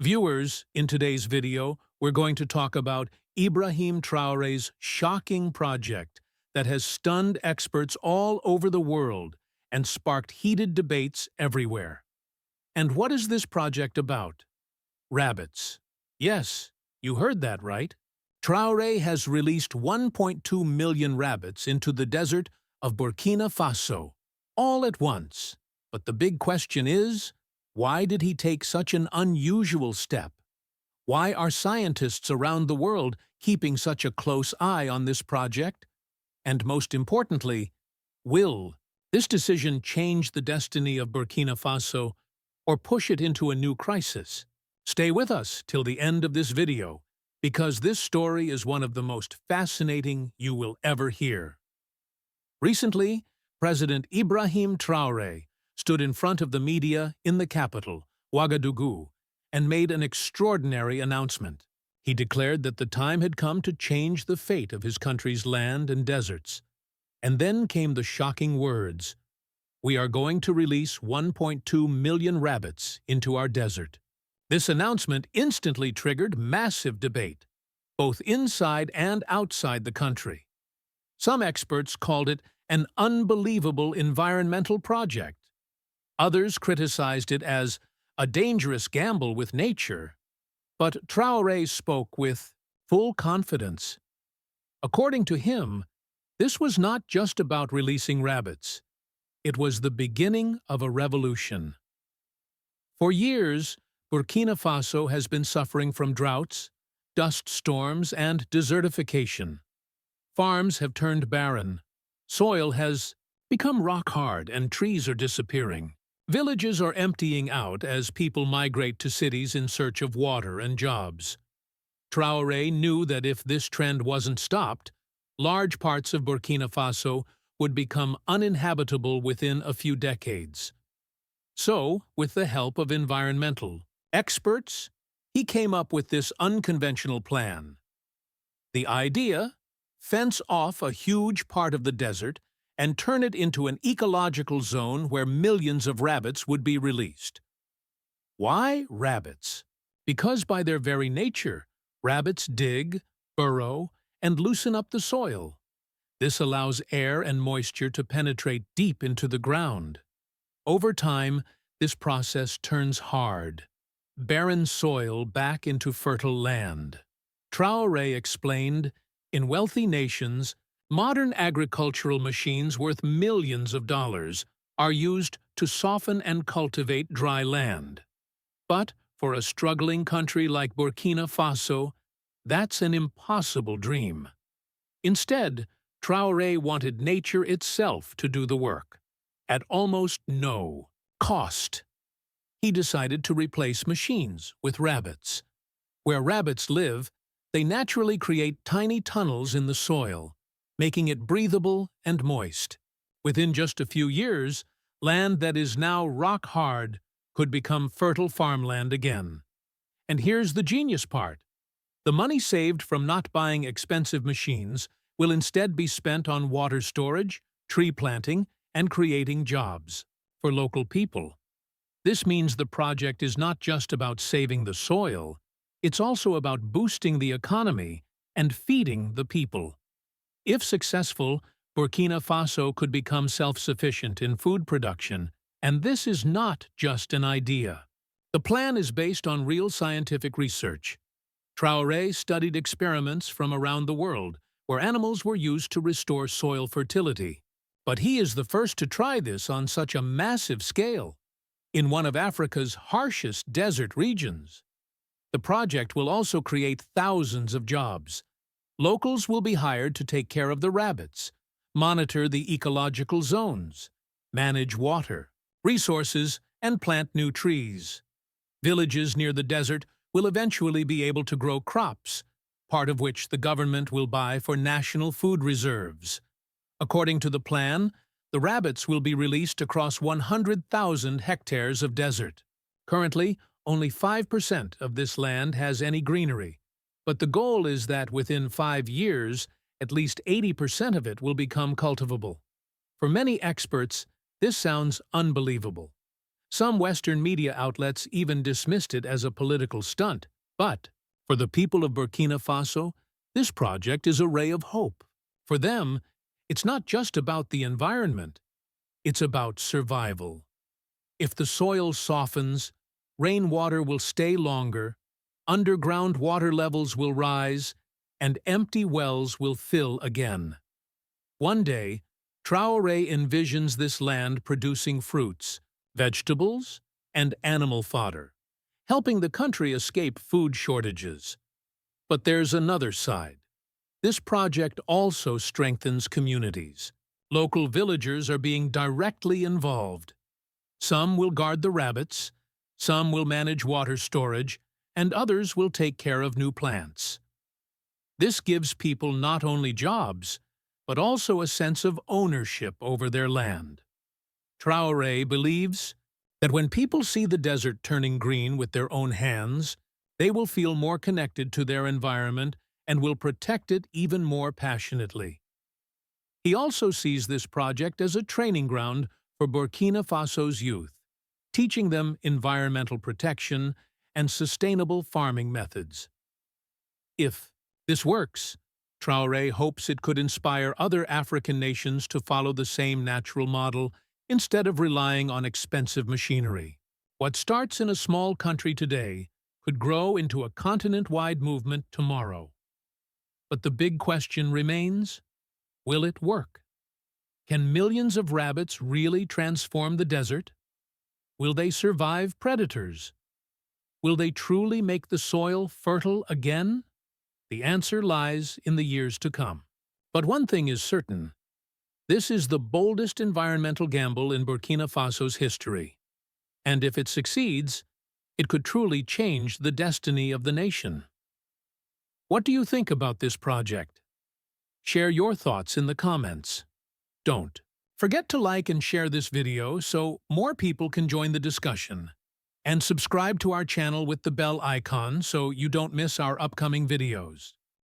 Viewers, in today's video, we're going to talk about Ibrahim Traore's shocking project that has stunned experts all over the world and sparked heated debates everywhere. And what is this project about? Rabbits. Yes, you heard that right. Traore has released 1.2 million rabbits into the desert of Burkina Faso, all at once. But the big question is, why did he take such an unusual step? Why are scientists around the world keeping such a close eye on this project? And most importantly, will this decision change the destiny of Burkina Faso or push it into a new crisis? Stay with us till the end of this video, because this story is one of the most fascinating you will ever hear. Recently, President Ibrahim Traore stood in front of the media in the capital, Ouagadougou, and made an extraordinary announcement. He declared that the time had come to change the fate of his country's land and deserts. And then came the shocking words, "We are going to release 1.2 million rabbits into our desert." This announcement instantly triggered massive debate, both inside and outside the country. Some experts called it an unbelievable environmental project. Others criticized it as a dangerous gamble with nature. But Traore spoke with full confidence. According to him, this was not just about releasing rabbits. It was the beginning of a revolution. For years, Burkina Faso has been suffering from droughts, dust storms, and desertification. Farms have turned barren. Soil has become rock-hard and trees are disappearing. Villages are emptying out as people migrate to cities in search of water and jobs. Traore knew that if this trend wasn't stopped, large parts of Burkina Faso would become uninhabitable within a few decades. So, with the help of environmental experts, he came up with this unconventional plan. The idea: fence off a huge part of the desert and turn it into an ecological zone where millions of rabbits would be released. Why rabbits? Because by their very nature, rabbits dig, burrow, and loosen up the soil. This allows air and moisture to penetrate deep into the ground. Over time, this process turns hard, barren soil back into fertile land. Traore explained, in wealthy nations, modern agricultural machines worth millions of dollars are used to soften and cultivate dry land. But for a struggling country like Burkina Faso, that's an impossible dream. Instead, Traore wanted nature itself to do the work, at almost no cost. He decided to replace machines with rabbits. Where rabbits live, they naturally create tiny tunnels in the soil, making it breathable and moist. Within just a few years, land that is now rock-hard could become fertile farmland again. And here's the genius part. The money saved from not buying expensive machines will instead be spent on water storage, tree planting, and creating jobs for local people. This means the project is not just about saving the soil, it's also about boosting the economy and feeding the people. If successful, Burkina Faso could become self-sufficient in food production, and this is not just an idea. The plan is based on real scientific research. Traore studied experiments from around the world, where animals were used to restore soil fertility. But he is the first to try this on such a massive scale, in one of Africa's harshest desert regions. The project will also create thousands of jobs. Locals will be hired to take care of the rabbits, monitor the ecological zones, manage water, resources, and plant new trees. Villages near the desert will eventually be able to grow crops, part of which the government will buy for national food reserves. According to the plan, the rabbits will be released across 100,000 hectares of desert. Currently, only 5% of this land has any greenery, but the goal is that within 5 years, at least 80% of it will become cultivable. For many experts, this sounds unbelievable. Some Western media outlets even dismissed it as a political stunt. But for the people of Burkina Faso, this project is a ray of hope. For them, it's not just about the environment, it's about survival. If the soil softens, rainwater will stay longer, underground water levels will rise, and empty wells will fill again. One day, Traore envisions this land producing fruits, vegetables, and animal fodder, helping the country escape food shortages. But there's another side. This project also strengthens communities. Local villagers are being directly involved. Some will guard the rabbits, some will manage water storage, and others will take care of new plants. This gives people not only jobs, but also a sense of ownership over their land. Traore believes that when people see the desert turning green with their own hands, they will feel more connected to their environment and will protect it even more passionately. He also sees this project as a training ground for Burkina Faso's youth, teaching them environmental protection and sustainable farming methods. If this works, Traore hopes it could inspire other African nations to follow the same natural model instead of relying on expensive machinery. What starts in a small country today could grow into a continent-wide movement tomorrow. But the big question remains, will it work? Can millions of rabbits really transform the desert? Will they survive predators? Will they truly make the soil fertile again? The answer lies in the years to come. But one thing is certain. This is the boldest environmental gamble in Burkina Faso's history. And if it succeeds, it could truly change the destiny of the nation. What do you think about this project? Share your thoughts in the comments. Don't forget to like and share this video so more people can join the discussion. And subscribe to our channel with the bell icon so you don't miss our upcoming videos.